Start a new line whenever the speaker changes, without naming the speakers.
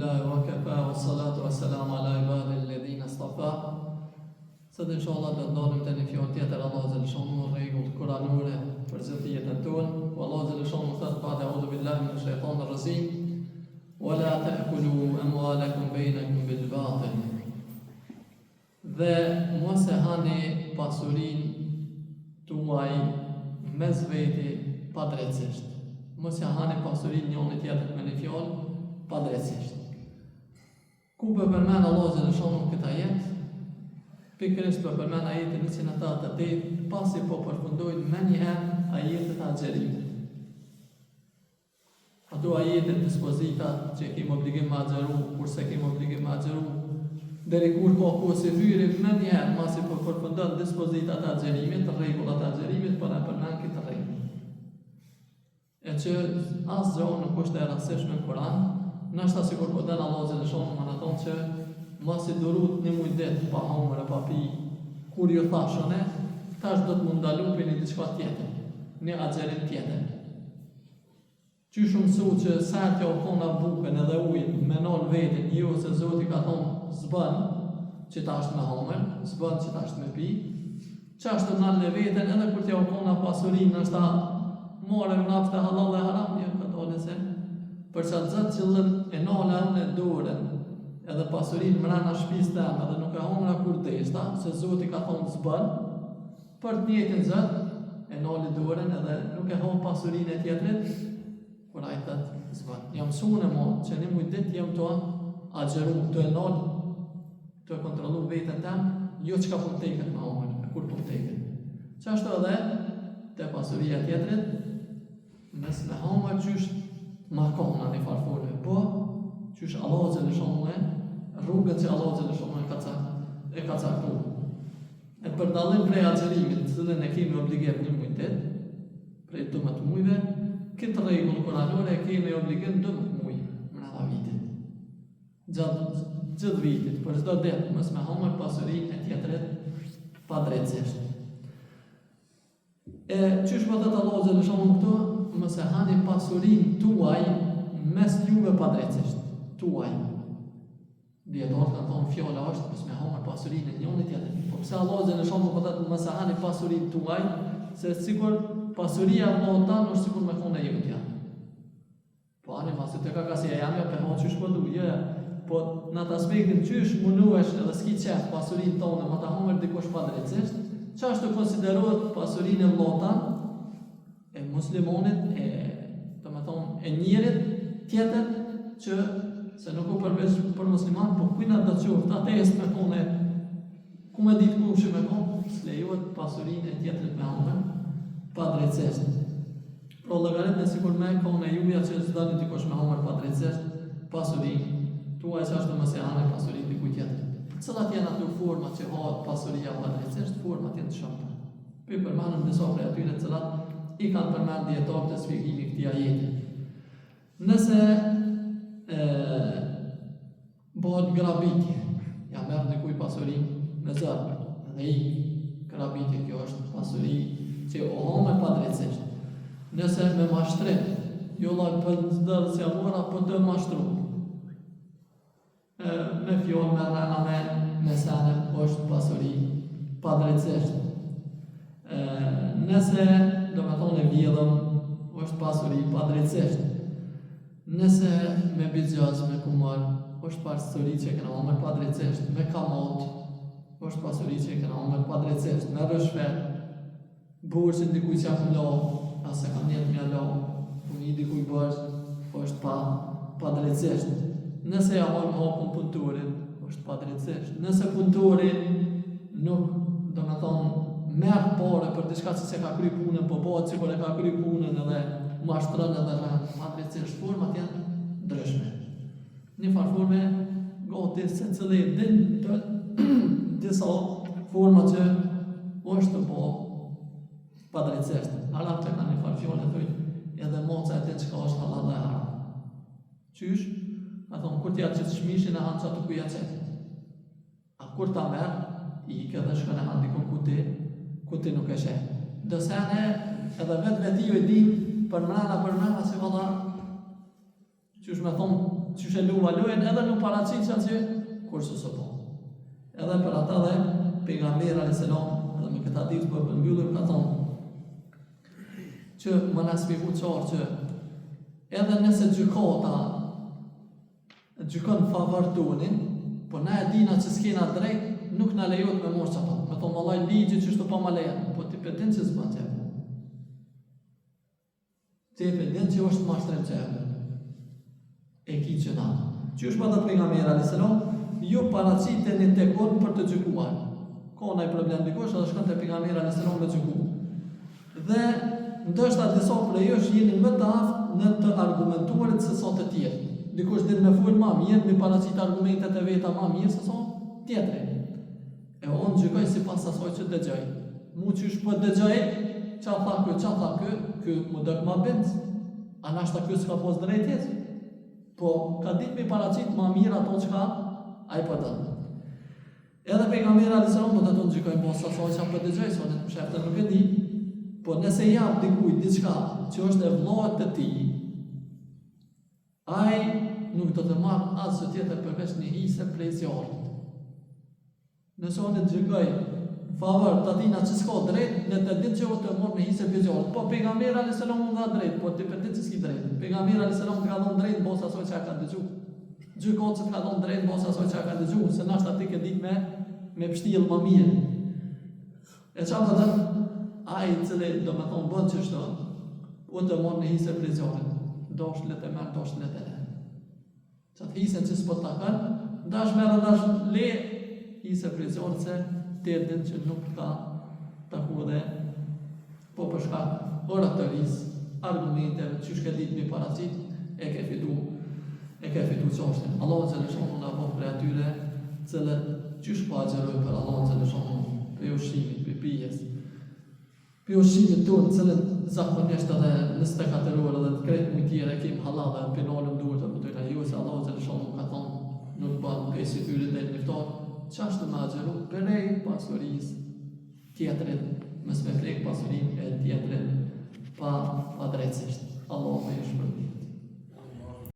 Alhamdulillah wa kafa wa salatu wa salam ala ibadi alladhina istafa. Sot inshallah do të ndalim të një fjallë tjetër Allah Azza wa Jalla rregull kuranore për zëtjetën tonë. Allah Azza wa Jalla thot ba'da a'udhu billahi minash shaitanir rajim wa la ta'kulu amwalakum bainakum bil batil. Dhe mos e hani pasurinë tuaj mes veti pa drejtësisht. Mos e hani pasurinë njëri tjetrit me një fjalë pa drejtësisht. Ku përmend Allah Azza wa Jalla këtë ajet? Pikërisht përmend ajetin 188, pasi po përfundojnë me njëherë ajetet e agjerimit. Ato ajetet dispozitat që kemi obligim me agjeru, kurse kemi obligim me agjeru, deri kur ka kohë hyri me njëherë, pasi po përfundon dispozitat e agjerimit, rregullat e agjerimit, po na përmend këtë rregull. E që asgjë nuk është e rastësishme në Kur'an, nashta sikur po den Allah Azza wa Jalla më na thonë që mos i durut një muj det pa hamër e pa pi, kur ju thashone, tash do të mund ndalu për një diçka tjetër, një agjerim tjetër. Qysh u mësu që sartja u thona bukën edhe ujin me nol vetin, jo se Zoti ka thonë s'bën që tash me hamër, s'bën që tash me pi, çashtu nalë veten edhe kur t'ja u thona pasurinë, nështë morëm naftë halal dhe haram, jo ka thonë se përsa të zëtë qëllën e nolë e dorën, edhe pasurinë mrena shtëpisë teme edhe nuk e humra kur deshta, se Zoti ka thonë s'bën, për të njëjtin zot e noli dorën edhe nuk e hum pasurinë e tjetrit, kur ai thotë s'bën. Jam mësuar mo që në një ditë jam të agjeru, të e nol, të kontrollu veten tem, jo çka po teket me humër, kur po teket. Çashtu edhe te pasuria e tjetrit, mes me humër qysh ma kona një farforme, po qysh Allah Azza wa Jalla rrugët që Allah Azza wa Jalla e ka caktuar. E për dallim prej agjerimit, të cilën e kemi obligim një muj tet, prej 12 mujve, këtë rregull kuranore e kemi obligim 12 muj brenda vitit. Gjatë vitit, për çdo ditë mos me hamër pasurinë e tjetrit pa drejtësisht. E qysh po thot Allah Azza wa Jalla këtu, mos e hani pasurinë tuaj mes juve pa drejtësisht. Tuaj. Dietar kanë thonë fjala është mos me hamër pasurinë e njëri tjetrit. Po pse Allah Azza wa Jalla po thotë mos e hani pasurinë tuaj, se sikur pasuria e Allahut është sikur me thonë jotja. Po ani mos të ka kasi jam e pe hoç po du, jo. Po në atë aspektin qysh munduesh edhe s'ki qef pasurinë tonë, ma ta hamër dikush pa drejtësisht, çashtu konsiderohet pasurinë e Allahut e muslimonit e njërit tjetër që se nuk u përveç për musliman, po kujna do të qoftë ateist me thonë ku me ditë ku me thonë, s'lejohet pasurinë e tjetrit me hamër pa drejtësisht. Pro llogarit në sikur me kone juja që s'dani dikush me hamër pa drejtësisht pasurinë tuaj që ashtu mos e hanë pasurinë dikujt tjetër. Cilat janë ato forma që hahet pasuria pa drejtësisht, format janë të shumta. Po përmendëm disa prej atyre të cilat i kanë përmend dietarët e shpjegimit këtij ajeti. Nëse bëhet grabitje, ja merr dikuj pasurinë me zërë, dhe i grabitje, kjo është pasuri që o hamër pa drejtësisht. Nëse me mashtrim, jo lloj për zdërë se mora, po të mashtru. Me fjoll, me rrena, me sene, është pasuri pa drejtësisht. Nëse, do me thonë e vjedhëm, është pasuri pa drejtësisht. Nëse me bizgjaz, me kumar, është pasuri që e këna hamër pa drejtësisht. Me kamat, është pasuri që e këna hamër pa drejtësisht. Me rëshvet, burë që dikuj që jaku lau, asë e ka njetë mja lau, një dikuj bërë, është pa drejtësisht. Nëse ja marrë hapun punëtorin, është pa drejtësisht. Nëse punëtorin nuk, do me thonë, merë pare për diçka që se ka kry punën, po bëhet sikur e ka kry punën edhe mashtron edhe rënë, pa drejtësisht format janë ndryshme. Një farforme gati se cili din të disa forma që është të po pa drejtësisht. Arab të ka një farfjone të edhe moca e të qka është halal dhe haram. Qysh? A thonë, kur t'ja qëtë shmishin e hanë që atë kuja qëtë. A kur ta merë, i ke dhe shkën e hanë dikon ku ti nuk e shenë. Dësene edhe vetë ju e din për mrena, si valla, qysh me thonë, që shë luva lujen edhe nuk paraqitja që kurse së po. Edhe për ata dhe pejgamberi a.s. edhe me këta ditë për përmbyllur ka thonë që më në spiku qarë që edhe nëse gjykata gjykon favor tonin, po na e dina që s'kena drejt, nuk na lejot me morë që ato. Me thonë vallaj ligji që shtu pa ma lejen, po ti për din që s'ban që e po. Ti për din që është mashtrim që e ki që na. Që është për të pejgamberi a.s. ju paraqiteni tek unë për të gjykuar. Ka ndaj problem dikush edhe shkon te pejgamberi a.s. me gjyku. Dhe ndoshta disa prej jush jeni më të aftë në të argumentuarit se sa të tjerë. Dikush din me fol më mirë, me paraqit argumentet e veta më mirë se sa tjetri. E unë gjykoj sipas asaj që dëgjoj. Mu qysh po dëgjoj, qa tha ky mu dëk ma bind. Anashta ky s'ka pos drejtjes. Po ka ditë me paraqit më mirë ato çka ai po dën. Edhe pejgamberi a.s. po të tonë gjykojnë posa asaj që po dëgjoj, sa në shefte nuk e di. Po nëse jap dikujt diçka që është e vllajt të tij, ai nuk do të marrë asgjë tjetër përveç një hise prej zjarrit. Nëse unë të gjykoj favor të atina që s'ka drejt, në të ditë që o të morë në hise prej zjarrit. Po pejgamberi a.s. unë dha drejt, po ti për ditë që s'ki drejt. Pejgamberi a.s. të ka dhënë drejt bos asoj që ka dëgju. Gjykot që të ka dhënë drejt bos asoj që ka dëgju, se nashta ti ke ditë me pështjellë më mirë. E qa të dhe? Ai i cili do me thonë bënë që shto, u të morë në hise prej zjarrit. Dosh letë e merë, dosh letë e le. Që të hisen që s'po të takën, ndash merë, ndash le, hise prej zjarrit se të din që nuk ka taku dhe po përshka oratorisë, argumenteve, që shke ditë me paracit, e ke fitu qashtin. Allah që në shumë nga po për atyre, cilët që shpa gjeroj për Allah që në shumë, për ushqimit, për pijes, për ushqimit tonë, cilët zakonisht edhe në stekateruar edhe të kretë mujtjere kemë halal dhe për nalëm duhet të pëtojna ju, se Allah që në shumë ka thonë, nuk banë për si tyre dhe njëftar, qashtë me agjeru, përej pasuris tjetërin, mësme prejk pasurin e tjetërin pa drejtësisht. Allah me ju shpërbi.